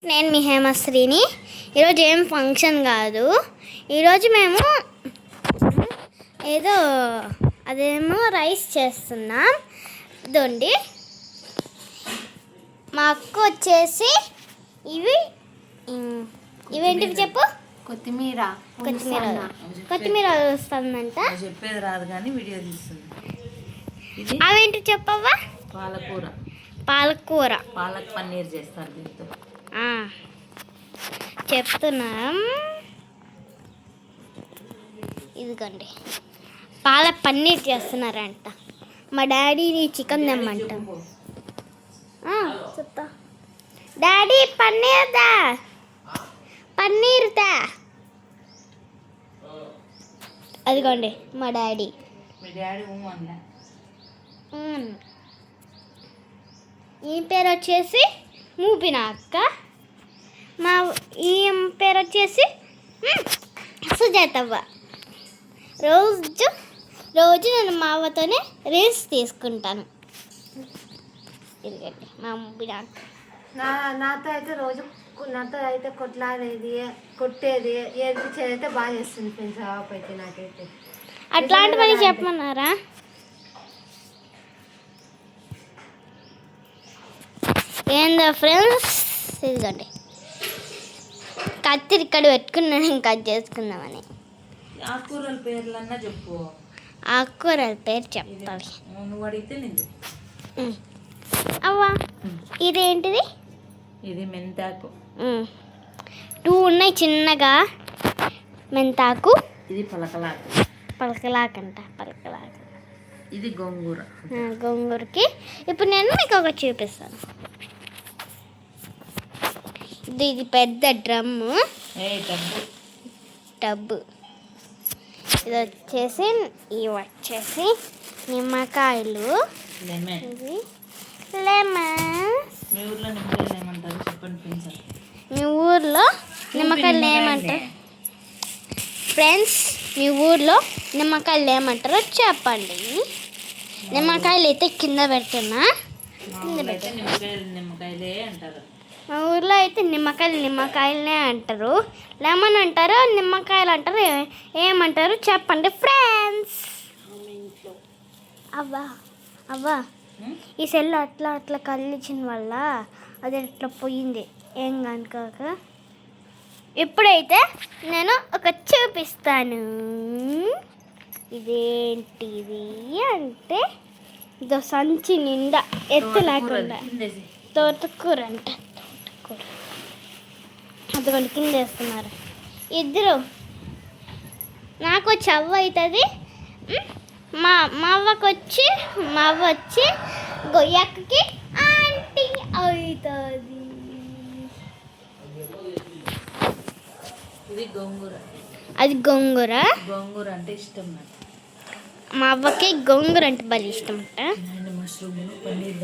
నేను మీ హేమశ్రీని. ఈరోజు ఏం ఫంక్షన్ కాదు. ఈరోజు మేము అదేమో రైస్ చేస్తున్నాం. ఇదండి మా అక్క వచ్చేసి ఇవేంటివి చెప్పు. కొత్తిమీర వస్తుందంట. చెప్పేది రాదు కానీ వీడియో తీస్తుంది. అవేంటి చెప్పవ్వా. పాలకూర పాలక్ పన్నీర్ చేస్తారు దీంతో. చెప్తున్నాం. ఇదిగోండి పాలక్ పన్నీర్ చేస్తున్నారంట. మా డాడీని చికెన్ తెమ్మంట. చెప్తా డాడీ పన్నీర్ దా. అదిగోండి మా డాడీ. ఈ పేరు వచ్చేసి మూపిన అక్క. ఈ పేరు వచ్చేసి సుజాతవ్వ. రోజు నేను మా అవ్వతోనే రీల్స్ తీసుకుంటాను. ఎందుకంటే మా మూపిన అక్క నాతో అయితే కొట్లాడేది, కొట్టేది, ఏడిపించేది అయితే బాగా చేస్తుంది ఫ్రెండ్స్. అయితే నాకైతే అట్లాంటి పని చెప్పమన్నారా? ఏందో ఫ్రెండ్స్, ఇదిగోండి కత్తిరి ఇక్కడ పెట్టుకున్నాను కట్ చేసుకుందామని. ఆకుకూరల పేర్లన్నా చెప్పు. ఆకుకూరల పేరు చెప్తావి. నువ్వు అడిగితే నేను చెప్పు. అవ్వా ఇదేంటిది? ఇది మెంతాకు. 2 ఉన్నాయి చిన్నగా. మెంతాకు. ఇది పలకలాకు. పలకలాకు. ఇది గోంగూరకి ఇప్పుడు నేను మీకు ఒకటి చూపిస్తాను. ఇది పెద్ద డ్రమ్ము, టబ్బు. ఇది వచ్చేసి నిమ్మకాయలు. ఇది లెమన్. మీ ఊర్లో నిమ్మకాయలు ఏమంటారు ఫ్రెండ్స్? మీ ఊర్లో నిమ్మకాయలు ఏమంటారో చెప్పండి. నిమ్మకాయలు అయితే కింద పెడుతున్నా. మా ఊర్లో అయితే నిమ్మకాయలనే అంటారు. లెమన్ అంటారు, నిమ్మకాయలు అంటారు. ఏమంటారు చెప్పండి ఫ్రెండ్స్. అవ్వా ఈ సెల్ అట్లా కదిలించిన వల్ల అది అట్లా పోయింది. ఏం కనుక ఇప్పుడైతే నేను ఒక చూపిస్తాను. ఇదేంటిది అంటే ఇదో సంచి నిండా ఎత్తు లేకుండా తోటకూర అంట. అదిగోండి కింద వేస్తున్నారు ఇద్దరు. నాకు చవ్వ అవుతుంది. మా అవ్వ వచ్చి గొయ్యక్కకి ఆంటీ అవుతుంది. అది గోంగూర అంటే ఇష్టం నాకు. మా అవ్వకి గోంగూర అంటే బాగా ఇష్టం అంట. మష్రూమ్ పన్నీర్